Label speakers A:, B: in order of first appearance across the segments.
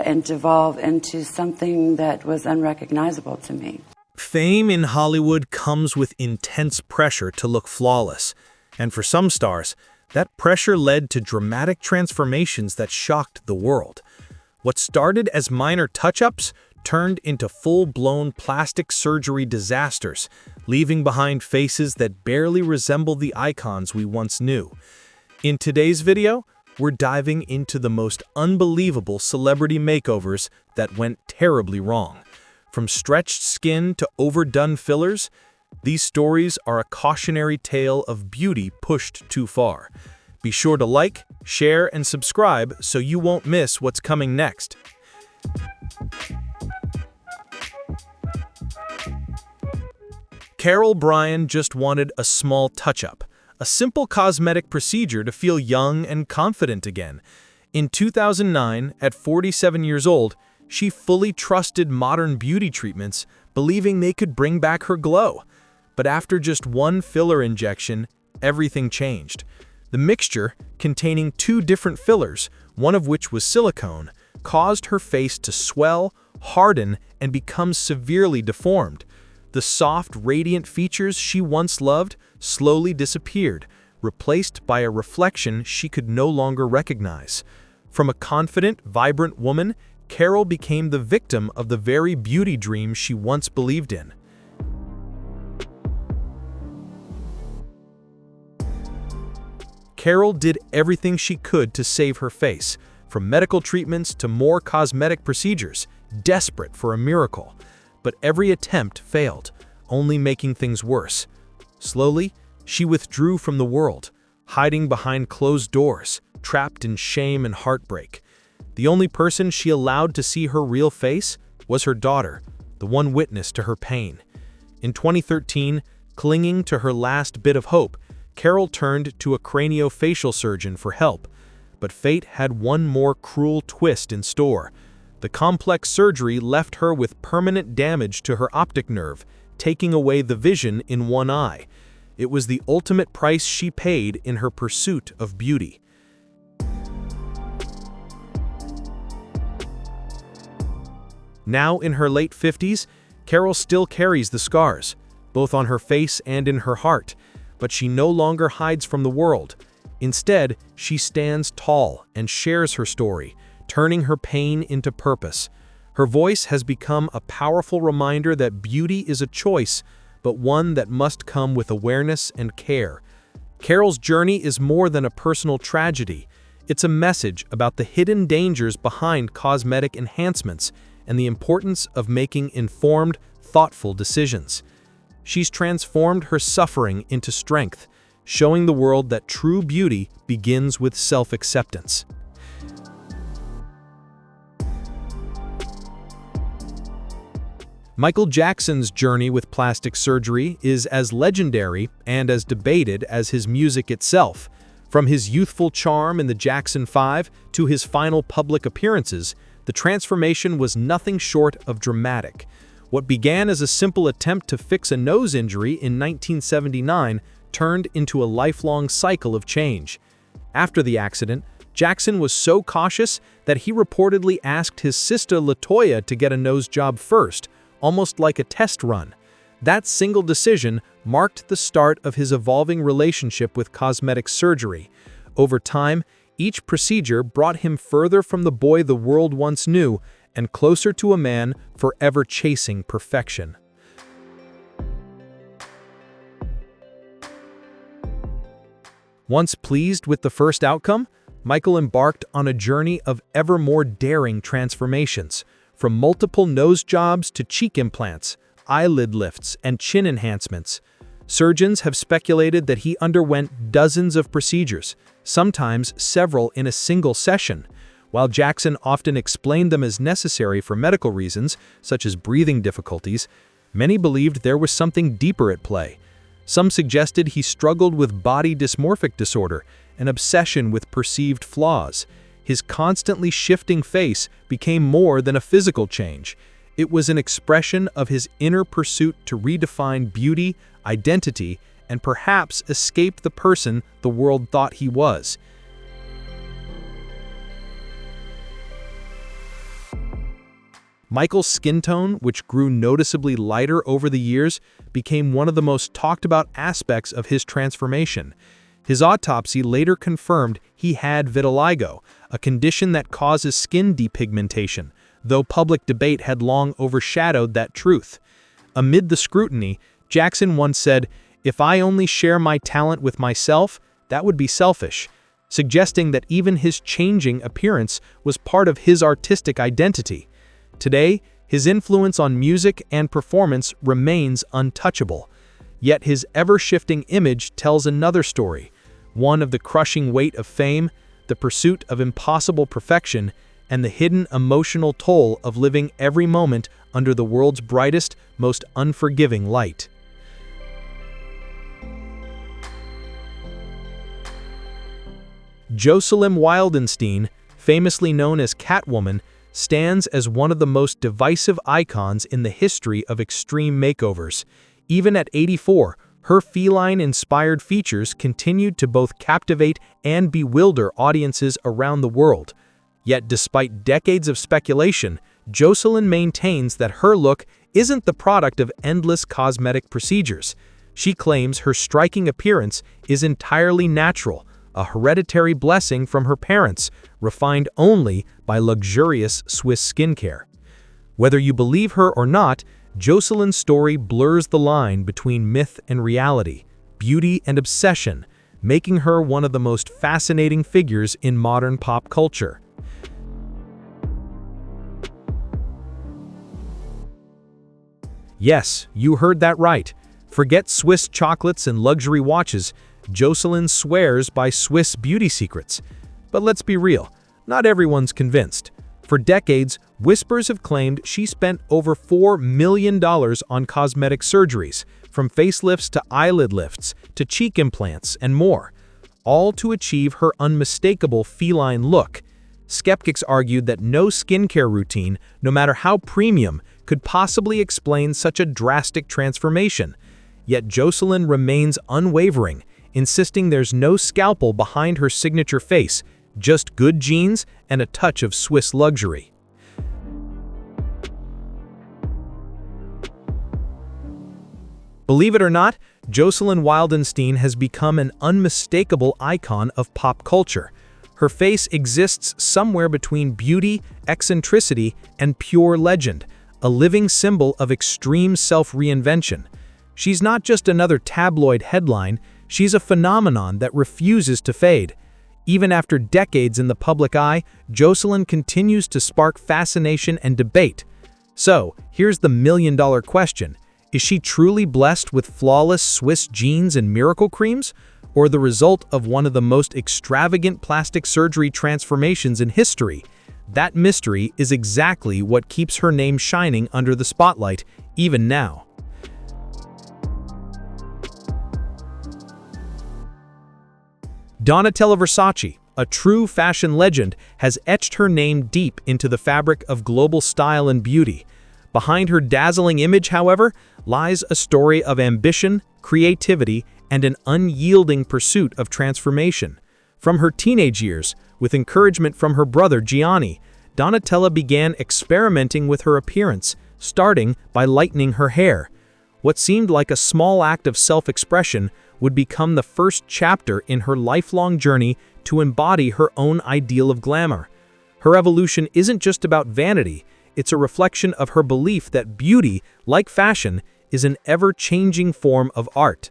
A: and devolve into something that was unrecognizable to me.
B: Fame in Hollywood comes with intense pressure to look flawless, and for some stars, that pressure led to dramatic transformations that shocked the world. What started as minor touch-ups turned into full-blown plastic surgery disasters, leaving behind faces that barely resemble the icons we once knew. In today's video, we're diving into the most unbelievable celebrity makeovers that went terribly wrong. From stretched skin to overdone fillers, these stories are a cautionary tale of beauty pushed too far. Be sure to like, share, and subscribe so you won't miss what's coming next. Carol Bryan just wanted a small touch-up, a simple cosmetic procedure to feel young and confident again. In 2009, at 47 years old, she fully trusted modern beauty treatments, believing they could bring back her glow. But after just one filler injection, everything changed. The mixture, containing 2 different fillers, one of which was silicone, caused her face to swell, harden, and become severely deformed. The soft, radiant features she once loved slowly disappeared, replaced by a reflection she could no longer recognize. From a confident, vibrant woman, Carol became the victim of the very beauty dream she once believed in. Carol did everything she could to save her face, from medical treatments to more cosmetic procedures, desperate for a miracle. But every attempt failed, only making things worse. Slowly, she withdrew from the world, hiding behind closed doors, trapped in shame and heartbreak. The only person she allowed to see her real face was her daughter, the one witness to her pain. In 2013, clinging to her last bit of hope, Carol turned to a craniofacial surgeon for help. But fate had one more cruel twist in store. The complex surgery left her with permanent damage to her optic nerve, taking away the vision in one eye. It was the ultimate price she paid in her pursuit of beauty. Now in her late 50s, Carol still carries the scars, both on her face and in her heart, but she no longer hides from the world. Instead, she stands tall and shares her story, turning her pain into purpose. Her voice has become a powerful reminder that beauty is a choice, but one that must come with awareness and care. Carol's journey is more than a personal tragedy. It's a message about the hidden dangers behind cosmetic enhancements and the importance of making informed, thoughtful decisions. She's transformed her suffering into strength, showing the world that true beauty begins with self-acceptance. Michael Jackson's journey with plastic surgery is as legendary and as debated as his music itself. From his youthful charm in the Jackson 5 to his final public appearances, the transformation was nothing short of dramatic. What began as a simple attempt to fix a nose injury in 1979 turned into a lifelong cycle of change. After the accident, Jackson was so cautious that he reportedly asked his sister LaToya to get a nose job first, almost like a test run. That single decision marked the start of his evolving relationship with cosmetic surgery. Over time, each procedure brought him further from the boy the world once knew and closer to a man forever chasing perfection. Once pleased with the first outcome, Michael embarked on a journey of ever more daring transformations. From multiple nose jobs to cheek implants, eyelid lifts, and chin enhancements, surgeons have speculated that he underwent dozens of procedures, sometimes several in a single session. While Jackson often explained them as necessary for medical reasons, such as breathing difficulties, many believed there was something deeper at play. Some suggested he struggled with body dysmorphic disorder, an obsession with perceived flaws. His constantly shifting face became more than a physical change. It was an expression of his inner pursuit to redefine beauty, identity, and perhaps escape the person the world thought he was. Michael's skin tone, which grew noticeably lighter over the years, became one of the most talked about aspects of his transformation. His autopsy later confirmed he had vitiligo, a condition that causes skin depigmentation, though public debate had long overshadowed that truth. Amid the scrutiny, Jackson once said, "If I only share my talent with myself, that would be selfish," suggesting that even his changing appearance was part of his artistic identity. Today, his influence on music and performance remains untouchable. Yet his ever-shifting image tells another story, one of the crushing weight of fame, the pursuit of impossible perfection, and the hidden emotional toll of living every moment under the world's brightest, most unforgiving light. Jocelyn Wildenstein, famously known as Catwoman, stands as one of the most divisive icons in the history of extreme makeovers. Even at 84, her feline-inspired features continued to both captivate and bewilder audiences around the world. Yet despite decades of speculation, Jocelyn maintains that her look isn't the product of endless cosmetic procedures. She claims her striking appearance is entirely natural, a hereditary blessing from her parents, refined only by luxurious Swiss skincare. Whether you believe her or not, Jocelyn's story blurs the line between myth and reality, beauty and obsession, making her one of the most fascinating figures in modern pop culture. Yes, you heard that right. Forget Swiss chocolates and luxury watches. Jocelyn swears by Swiss beauty secrets. But let's be real, not everyone's convinced. For decades, whispers have claimed she spent over $4 million on cosmetic surgeries, from facelifts to eyelid lifts to cheek implants and more, all to achieve her unmistakable feline look. Skeptics argued that no skincare routine, no matter how premium, could possibly explain such a drastic transformation. Yet Jocelyn remains unwavering, insisting there's no scalpel behind her signature face, just good genes and a touch of Swiss luxury. Believe it or not, Jocelyn Wildenstein has become an unmistakable icon of pop culture. Her face exists somewhere between beauty, eccentricity, and pure legend, a living symbol of extreme self-reinvention. She's not just another tabloid headline, she's a phenomenon that refuses to fade. Even after decades in the public eye, Jocelyn continues to spark fascination and debate. So, here's the million-dollar question. Is she truly blessed with flawless Swiss genes and miracle creams, or the result of one of the most extravagant plastic surgery transformations in history? That mystery is exactly what keeps her name shining under the spotlight, even now. Donatella Versace, a true fashion legend, has etched her name deep into the fabric of global style and beauty. Behind her dazzling image, however, lies a story of ambition, creativity, and an unyielding pursuit of transformation. From her teenage years, with encouragement from her brother Gianni, Donatella began experimenting with her appearance, starting by lightening her hair. What seemed like a small act of self-expression would become the first chapter in her lifelong journey to embody her own ideal of glamour. Her evolution isn't just about vanity, it's a reflection of her belief that beauty, like fashion, is an ever-changing form of art.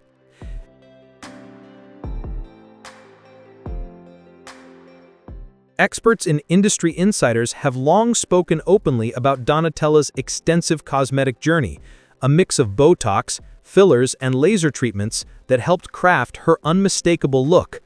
B: Experts and industry insiders have long spoken openly about Donatella's extensive cosmetic journey, a mix of Botox, fillers, and laser treatments that helped craft her unmistakable look.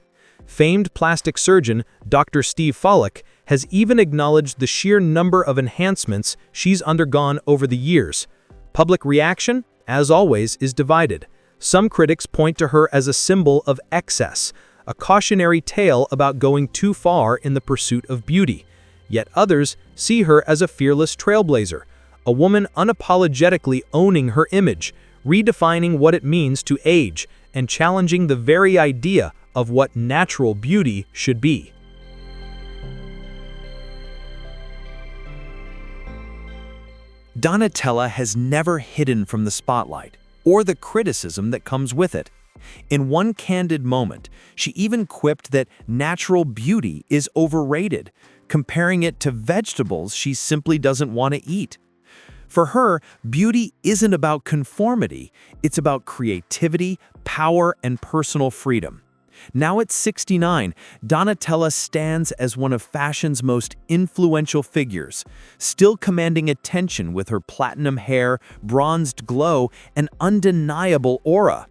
B: Famed plastic surgeon Dr. Steve Follick has even acknowledged the sheer number of enhancements she's undergone over the years. Public reaction, as always, is divided. Some critics point to her as a symbol of excess, a cautionary tale about going too far in the pursuit of beauty. Yet others see her as a fearless trailblazer, a woman unapologetically owning her image, redefining what it means to age, and challenging the very idea of what natural beauty should be. Donatella has never hidden from the spotlight or the criticism that comes with it. In one candid moment, she even quipped that natural beauty is overrated, comparing it to vegetables she simply doesn't want to eat. For her, beauty isn't about conformity, it's about creativity, power, and personal freedom. Now at 69, Donatella stands as one of fashion's most influential figures, still commanding attention with her platinum hair, bronzed glow, and undeniable aura.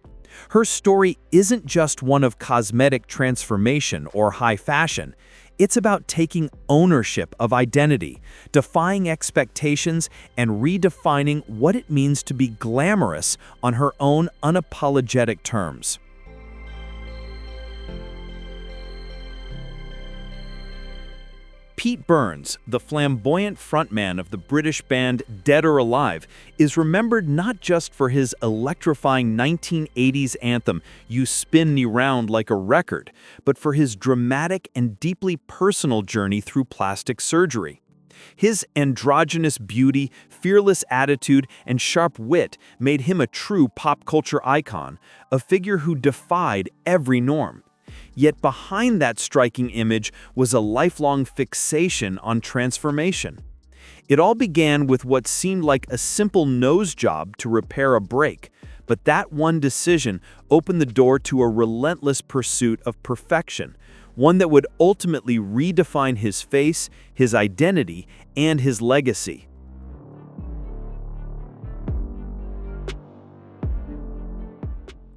B: Her story isn't just one of cosmetic transformation or high fashion. It's about taking ownership of identity, defying expectations, and redefining what it means to be glamorous on her own unapologetic terms. Pete Burns, the flamboyant frontman of the British band Dead or Alive, is remembered not just for his electrifying 1980s anthem, "You Spin Me Round Like a Record," but for his dramatic and deeply personal journey through plastic surgery. His androgynous beauty, fearless attitude, and sharp wit made him a true pop culture icon, a figure who defied every norm. Yet behind that striking image was a lifelong fixation on transformation. It all began with what seemed like a simple nose job to repair a break, but that one decision opened the door to a relentless pursuit of perfection, one that would ultimately redefine his face, his identity, and his legacy.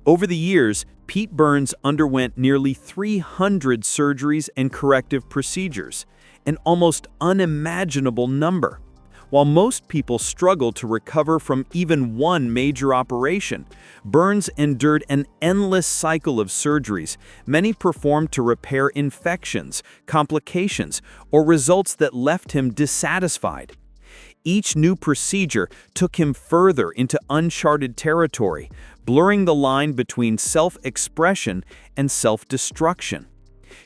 B: Over the years, Pete Burns underwent nearly 300 surgeries and corrective procedures, an almost unimaginable number. While most people struggle to recover from even one major operation, Burns endured an endless cycle of surgeries, many performed to repair infections, complications, or results that left him dissatisfied. Each new procedure took him further into uncharted territory, blurring the line between self-expression and self-destruction.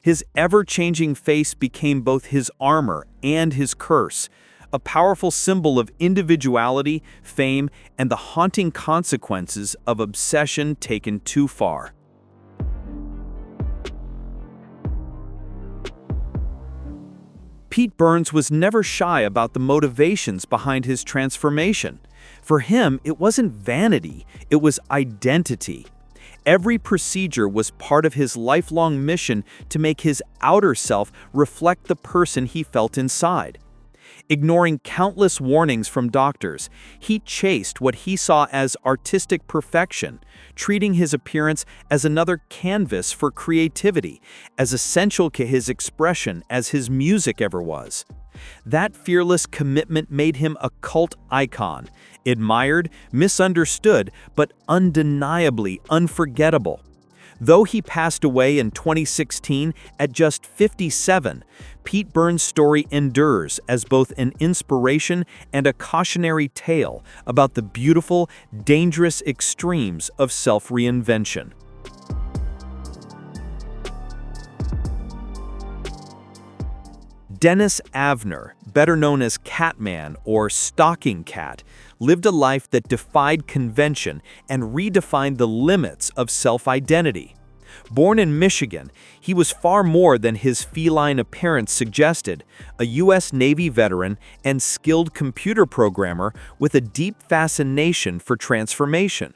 B: His ever-changing face became both his armor and his curse, a powerful symbol of individuality, fame, and the haunting consequences of obsession taken too far. Pete Burns was never shy about the motivations behind his transformation. For him, it wasn't vanity, it was identity. Every procedure was part of his lifelong mission to make his outer self reflect the person he felt inside. Ignoring countless warnings from doctors, he chased what he saw as artistic perfection, treating his appearance as another canvas for creativity, as essential to his expression as his music ever was. That fearless commitment made him a cult icon, admired, misunderstood, but undeniably unforgettable. Though he passed away in 2016 at just 57, Pete Burns' story endures as both an inspiration and a cautionary tale about the beautiful, dangerous extremes of self-reinvention. Dennis Avner, better known as Catman or Stalking Cat, lived a life that defied convention and redefined the limits of self-identity. Born in Michigan, he was far more than his feline appearance suggested, a U.S. Navy veteran and skilled computer programmer with a deep fascination for transformation.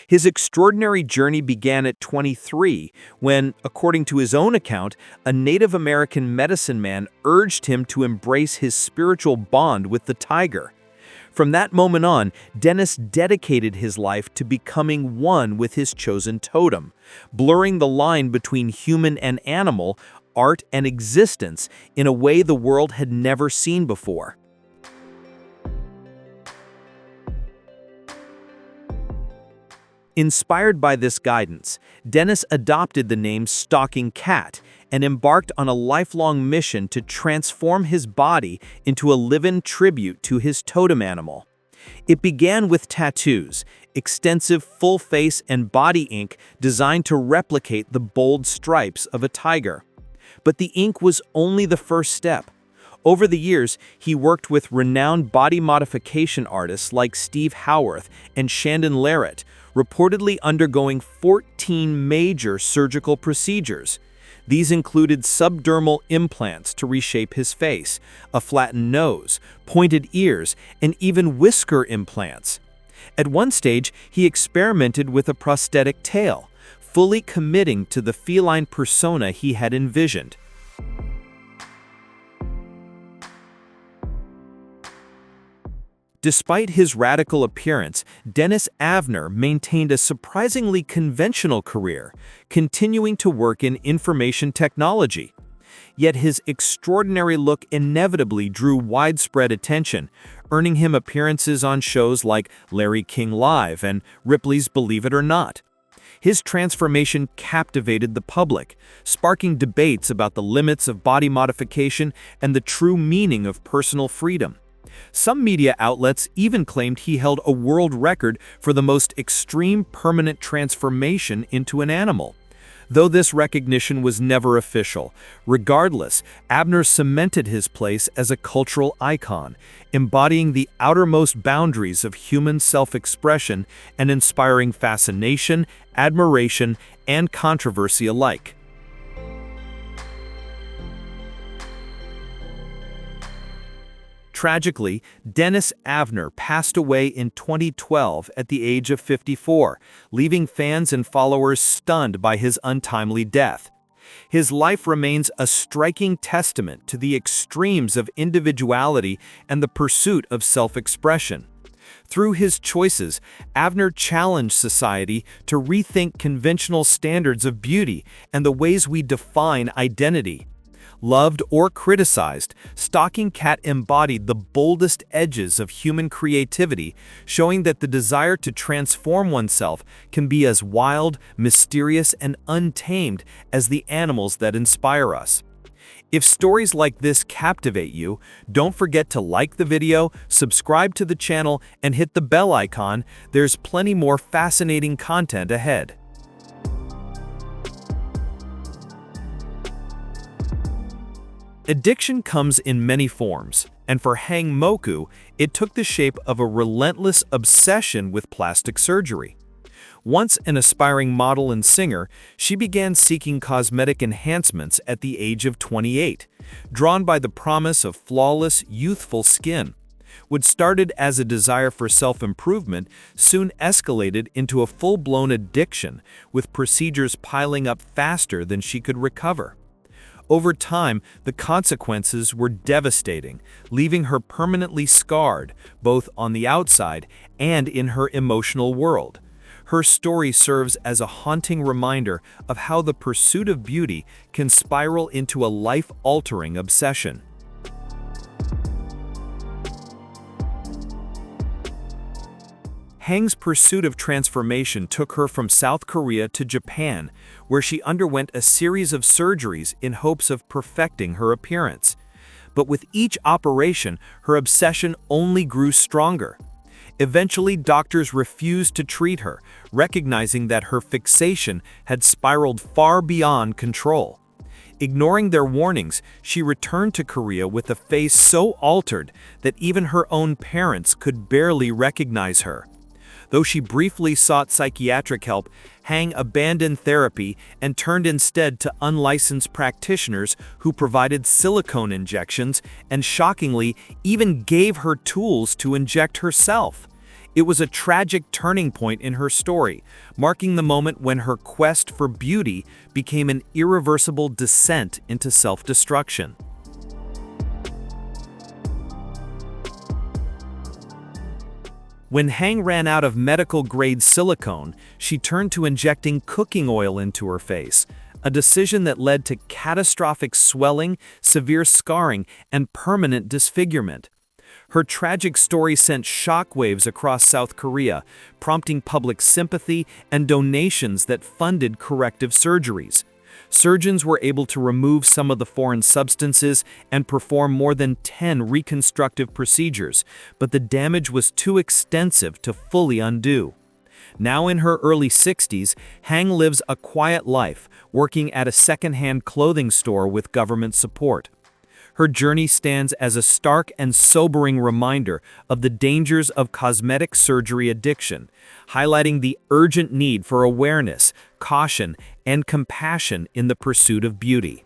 B: His extraordinary journey began at 23 when, according to his own account, a Native American medicine man urged him to embrace his spiritual bond with the tiger. From that moment on, Dennis dedicated his life to becoming one with his chosen totem, blurring the line between human and animal, art and existence in a way the world had never seen before. Inspired by this guidance, Dennis adopted the name Stalking Cat and embarked on a lifelong mission to transform his body into a living tribute to his totem animal. It began with tattoos, extensive full face and body ink designed to replicate the bold stripes of a tiger. But the ink was only the first step.
C: Over the years, he worked with renowned body modification artists like Steve Howarth and Shandon Larratt, reportedly undergoing 14 major surgical procedures. These included subdermal implants to reshape his face, a flattened nose, pointed ears, and even whisker implants. At one stage, he experimented with a prosthetic tail, fully committing to the feline persona he had envisioned. Despite his radical appearance, Dennis Avner maintained a surprisingly conventional career, continuing to work in information technology. Yet his extraordinary look inevitably drew widespread attention, earning him appearances on shows like Larry King Live and Ripley's Believe It or Not. His transformation captivated the public, sparking debates about the limits of body modification and the true meaning of personal freedom. Some media outlets even claimed he held a world record for the most extreme permanent transformation into an animal. Though this recognition was never official, regardless, Avner cemented his place as a cultural icon, embodying the outermost boundaries of human self-expression and inspiring fascination, admiration, and controversy alike. Tragically, Dennis Avner passed away in 2012 at the age of 54, leaving fans and followers stunned by his untimely death. His life remains a striking testament to the extremes of individuality and the pursuit of self-expression. Through his choices, Avner challenged society to rethink conventional standards of beauty and the ways we define identity. Loved or criticized, Stalking Cat embodied the boldest edges of human creativity, showing that the desire to transform oneself can be as wild, mysterious, and untamed as the animals that inspire us. If stories like this captivate you, don't forget to like the video, subscribe to the channel, and hit the bell icon. There's plenty more fascinating content ahead. Addiction comes in many forms, and for Hang Moku, it took the shape of a relentless obsession with plastic surgery. Once an aspiring model and singer, she began seeking cosmetic enhancements at the age of 28, drawn by the promise of flawless, youthful skin. What started as a desire for self-improvement soon escalated into a full-blown addiction, with procedures piling up faster than she could recover. Over time, the consequences were devastating, leaving her permanently scarred, both on the outside and in her emotional world. Her story serves as a haunting reminder of how the pursuit of beauty can spiral into a life-altering obsession. Hang's pursuit of transformation took her from South Korea to Japan, where she underwent a series of surgeries in hopes of perfecting her appearance. But with each operation, her obsession only grew stronger. Eventually, doctors refused to treat her, recognizing that her fixation had spiraled far beyond control. Ignoring their warnings, she returned to Korea with a face so altered that even her own parents could barely recognize her. Though she briefly sought psychiatric help, Hang abandoned therapy and turned instead to unlicensed practitioners who provided silicone injections and, shockingly, even gave her tools to inject herself. It was a tragic turning point in her story, marking the moment when her quest for beauty became an irreversible descent into self-destruction. When Hang ran out of medical-grade silicone, she turned to injecting cooking oil into her face, a decision that led to catastrophic swelling, severe scarring, and permanent disfigurement. Her tragic story sent shockwaves across South Korea, prompting public sympathy and donations that funded corrective surgeries. Surgeons were able to remove some of the foreign substances and perform more than 10 reconstructive procedures, but the damage was too extensive to fully undo. Now in her early 60s, Hang lives a quiet life, working at a second-hand clothing store with government support. Her journey stands as a stark and sobering reminder of the dangers of cosmetic surgery addiction, highlighting the urgent need for awareness, caution, and compassion in the pursuit of beauty.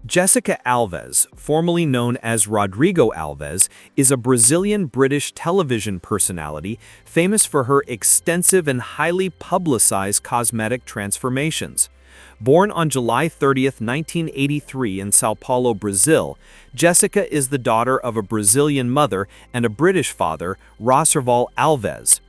C: Jessica Alves, formerly known as Rodrigo Alves, is a Brazilian-British television personality famous for her extensive and highly publicized cosmetic transformations. Born on July 30, 1983 in São Paulo, Brazil, Jessica is the daughter of a Brazilian mother and a British father, Roserval Alves.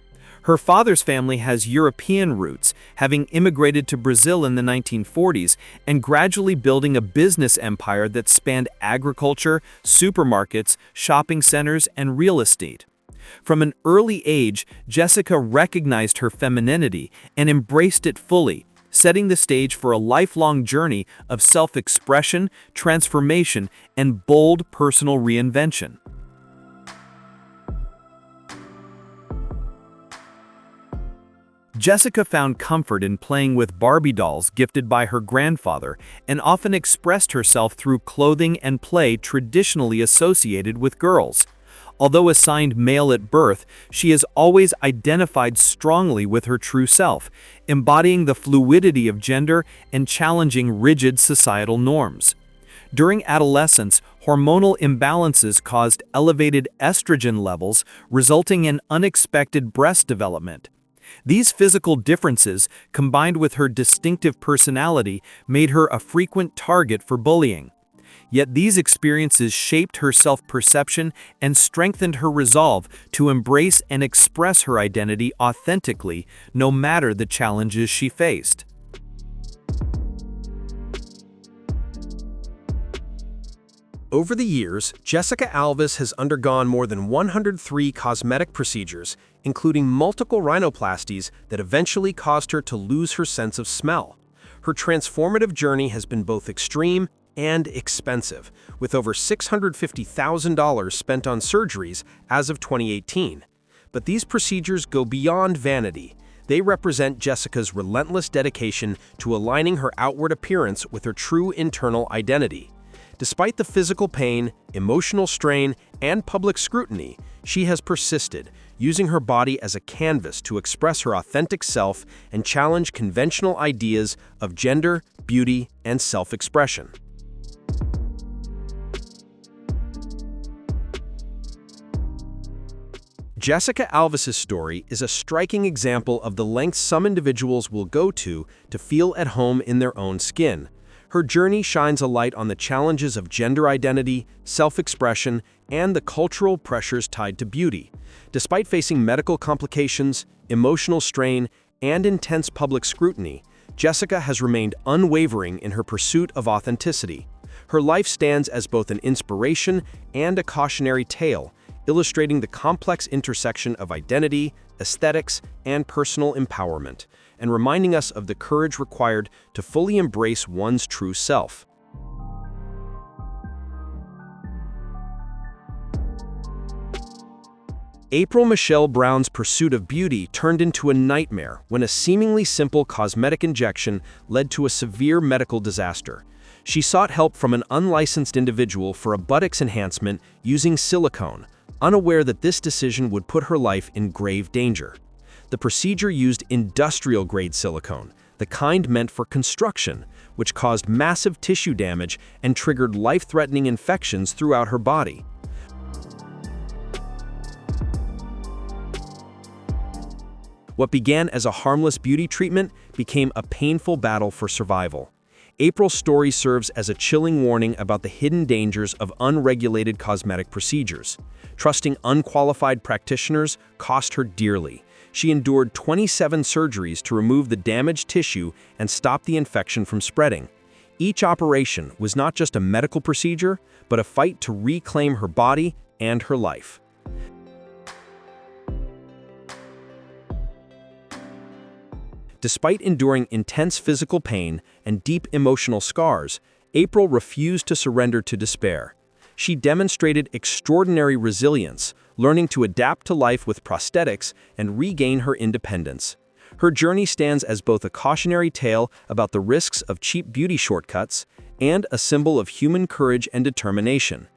C: Her father's family has European roots, having immigrated to Brazil in the 1940s and gradually building a business empire that spanned agriculture, supermarkets, shopping centers, and real estate. From an early age, Jessica recognized her femininity and embraced it fully, setting the stage for a lifelong journey of self-expression, transformation, and bold personal reinvention. Jessica found comfort in playing with Barbie dolls gifted by her grandfather and often expressed herself through clothing and play traditionally associated with girls. Although assigned male at birth, she has always identified strongly with her true self, embodying the fluidity of gender and challenging rigid societal norms. During adolescence, hormonal imbalances caused elevated estrogen levels, resulting in unexpected breast development. These physical differences, combined with her distinctive personality, made her a frequent target for bullying. Yet these experiences shaped her self-perception and strengthened her resolve to embrace and express her identity authentically, no matter the challenges she faced.
B: Over the years, Jessica Alves has undergone more than 103 cosmetic procedures, including multiple rhinoplasties that eventually caused her to lose her sense of smell. Her transformative journey has been both extreme and expensive, with over $650,000 spent on surgeries as of 2018. But these procedures go beyond vanity. They represent Jessica's relentless dedication to aligning her outward appearance with her true internal identity. Despite the physical pain, emotional strain, and public scrutiny, she has persisted, using her body as a canvas to express her authentic self and challenge conventional ideas of gender, beauty, and self-expression. Jessica Alves' story is a striking example of the lengths some individuals will go to feel at home in their own skin. Her journey shines a light on the challenges of gender identity, self-expression, and the cultural pressures tied to beauty. Despite facing medical complications, emotional strain, and intense public scrutiny, Jessica has remained unwavering in her pursuit of authenticity. Her life stands as both an inspiration and a cautionary tale, illustrating the complex intersection of identity, aesthetics, and personal empowerment, and reminding us of the courage required to fully embrace one's true self. April Michelle Brown's pursuit of beauty turned into a nightmare when a seemingly simple cosmetic injection led to a severe medical disaster. She sought help from an unlicensed individual for a buttocks enhancement using silicone, unaware that this decision would put her life in grave danger. The procedure used industrial-grade silicone, the kind meant for construction, which caused massive tissue damage and triggered life-threatening infections throughout her body. What began as a harmless beauty treatment became a painful battle for survival. April's story serves as a chilling warning about the hidden dangers of unregulated cosmetic procedures. Trusting unqualified practitioners cost her dearly. She endured 27 surgeries to remove the damaged tissue and stop the infection from spreading. Each operation was not just a medical procedure, but a fight to reclaim her body and her life. Despite enduring intense physical pain and deep emotional scars, April refused to surrender to despair. She demonstrated extraordinary resilience, learning to adapt to life with prosthetics and regain her independence.
C: Her journey stands as both a cautionary tale about the risks of cheap beauty shortcuts and a symbol of human courage and determination.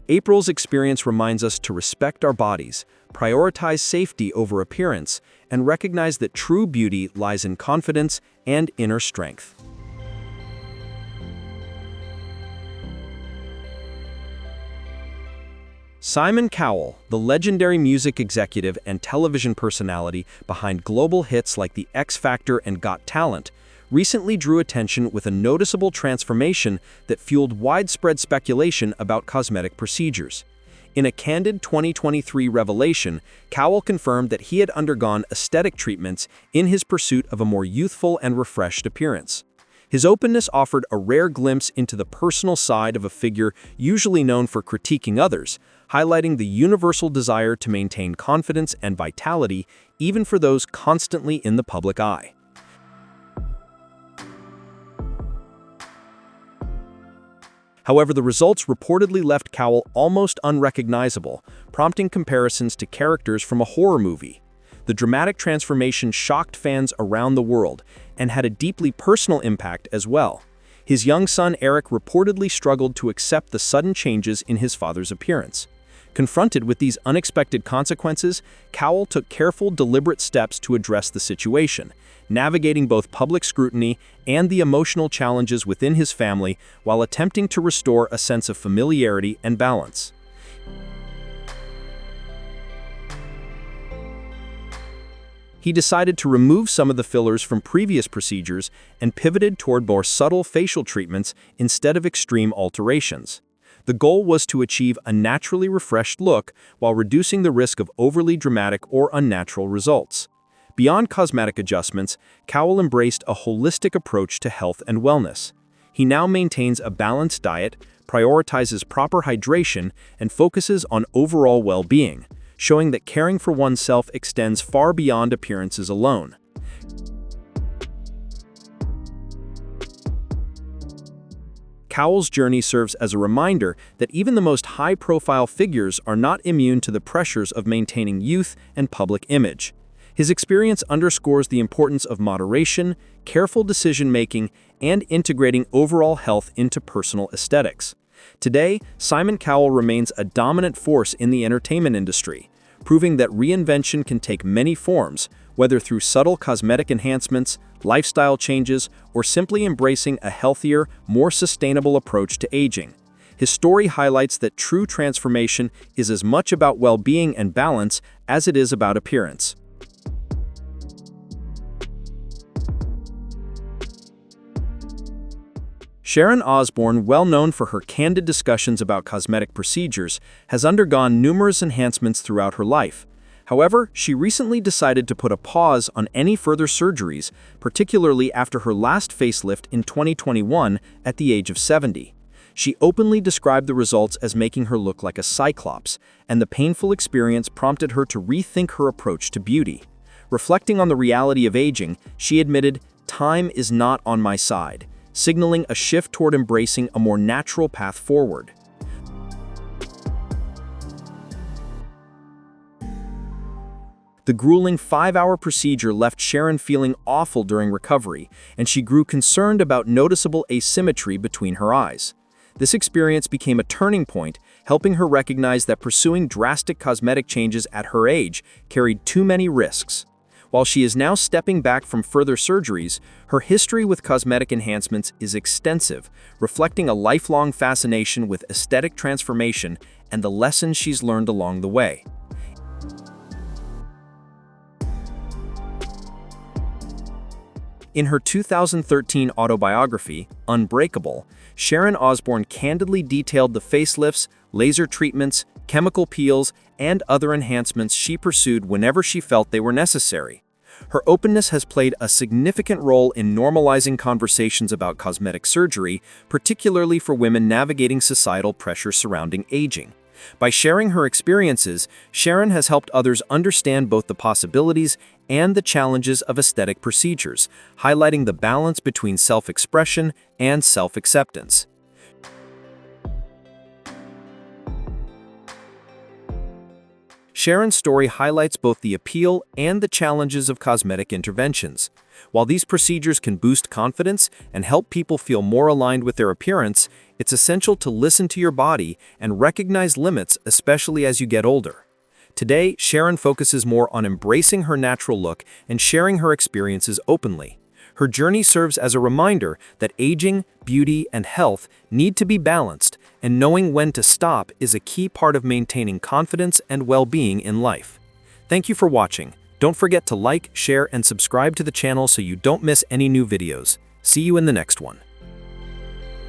C: April's experience reminds us to respect our bodies, prioritize safety over appearance, and recognize that true beauty lies in confidence and inner strength. Simon Cowell, the legendary music executive and television personality behind global hits like The X Factor and Got Talent, recently drew attention with a noticeable transformation that fueled widespread speculation about cosmetic procedures. In a candid 2023 revelation, Cowell confirmed that he had undergone aesthetic treatments in his pursuit of a more youthful and refreshed appearance. His openness offered a rare glimpse into the personal side of a figure usually known for critiquing others, highlighting the universal desire to maintain confidence and vitality even for those constantly in the public eye. However, the results reportedly left Cowell almost unrecognizable, prompting comparisons to characters from a horror movie. The dramatic transformation shocked fans around the world and had a deeply personal impact as well. His young son Eric reportedly struggled to accept the sudden changes in his father's appearance. Confronted with these unexpected consequences, Cowell took careful, deliberate steps to address the situation, navigating both public scrutiny and the emotional challenges within his family while attempting to restore a sense of familiarity and balance. He decided to remove some of the fillers from previous procedures and pivoted toward more subtle facial treatments instead of extreme alterations. The goal was to achieve a naturally refreshed look while reducing the risk of overly dramatic or unnatural results. Beyond cosmetic adjustments, Cowell embraced a holistic approach to health and wellness. He now maintains a balanced diet, prioritizes proper hydration, and focuses on overall well-being, showing that caring for oneself extends far beyond appearances alone. Cowell's journey serves as a reminder that even the most high-profile figures are not immune to the pressures of maintaining youth and public image. His experience underscores the importance of moderation, careful decision-making, and integrating overall health into personal aesthetics. Today, Simon Cowell remains a dominant force in the entertainment industry, proving that reinvention can take many forms, whether through subtle cosmetic enhancements, lifestyle changes, or simply embracing a healthier, more sustainable approach to aging. His story highlights that true transformation is as much about well-being and balance as it is about appearance. Sharon Osbourne, well known for her candid discussions about cosmetic procedures, has undergone numerous enhancements throughout her life. However, she recently decided to put a pause on any further surgeries, particularly after her last facelift in 2021 at the age of 70. She openly described the results as making her look like a cyclops, and the painful experience prompted her to rethink her approach to beauty. Reflecting on the reality of aging, she admitted, "Time is not on my side," signaling a shift toward embracing a more natural path forward. The grueling 5-hour procedure left Sharon feeling awful during recovery, and she grew concerned about noticeable asymmetry between her eyes. This experience became a turning point, helping her recognize that pursuing drastic cosmetic changes at her age carried too many risks. While she is now stepping back from further surgeries, her history with cosmetic enhancements is extensive, reflecting a lifelong fascination with aesthetic transformation and the lessons she's learned along the way. In her 2013 autobiography, Unbreakable, Sharon Osbourne candidly detailed the facelifts, laser treatments, chemical peels, and other enhancements she pursued whenever she felt they were necessary. Her openness has played a significant role in normalizing conversations about cosmetic surgery, particularly for women navigating societal pressure surrounding aging. By sharing her experiences, Sharon has helped others understand both the possibilities and the challenges of aesthetic procedures, highlighting the balance between self-expression and self-acceptance. Sharon's story highlights both the appeal and the challenges of cosmetic interventions. While these procedures can boost confidence and help people feel more aligned with their appearance, it's essential to listen to your body and recognize limits, especially as you get older. Today, Sharon focuses more on embracing her natural look and sharing her experiences openly. Her journey serves as a reminder that aging, beauty, and health need to be balanced, and knowing when to stop is a key part of maintaining confidence and well-being in life. Thank you for watching. Don't forget to like, share, and subscribe to the channel so you don't miss any new videos. See you in the next one.